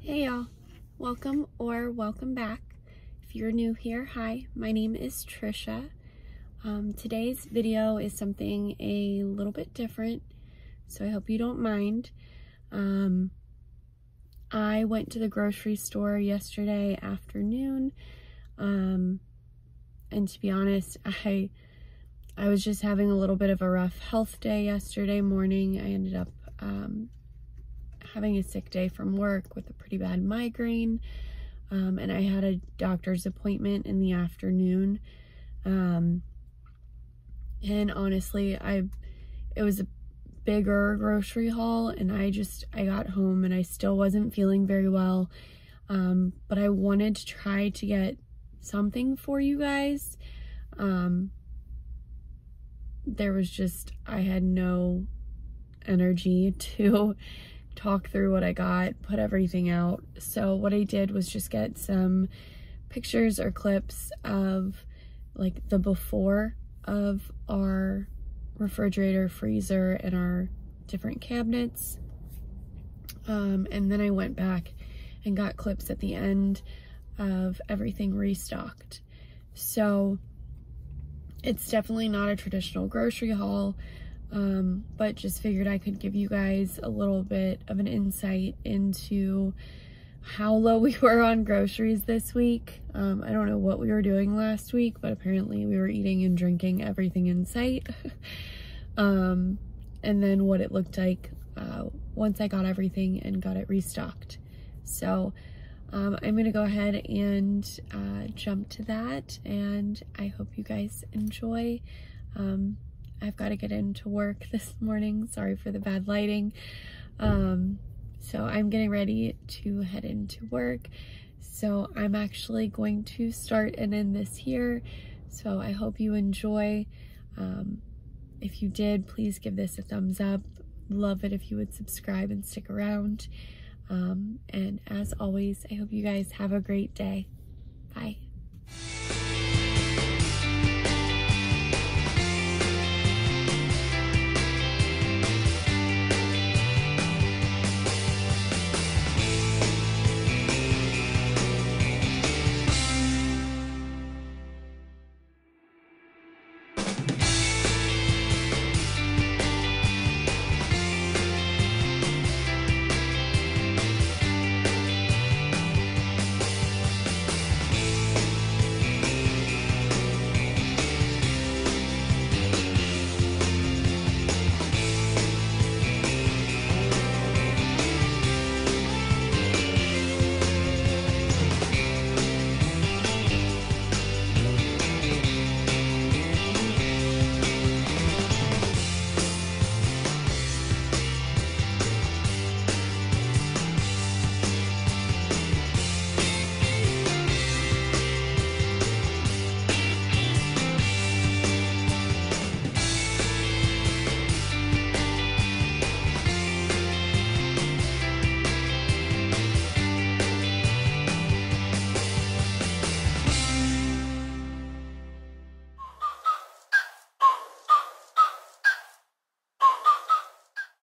Hey y'all, welcome or welcome back. If you're new here, hi, my name is Trisha. Today's video is something a little bit different, so I hope you don't mind. I went to the grocery store yesterday afternoon, and to be honest, I was just having a little bit of a rough health day yesterday morning. I ended up having a sick day from work with a pretty bad migraine, and I had a doctor's appointment in the afternoon, and honestly it was a bigger grocery haul, and I got home and I still wasn't feeling very well, but I wanted to try to get something for you guys. I had no energy to talk through what I got, put everything out. So what I did was just get some pictures or clips of like the before of our refrigerator, freezer, and our different cabinets. And then I went back and got clips at the end of everything restocked. So it's definitely not a traditional grocery haul, but just figured I could give you guys a little bit of an insight into how low we were on groceries this week. I don't know what we were doing last week, but apparently we were eating and drinking everything in sight. And then what it looked like once I got everything and got it restocked. So I'm gonna go ahead and jump to that, and I hope you guys enjoy. I've got to get into work this morning. Sorry for the bad lighting. So I'm getting ready to head into work. So I'm actually going to start and end this here. So I hope you enjoy. If you did, please give this a thumbs up. Love it if you would subscribe and stick around. And as always, I hope you guys have a great day. Bye.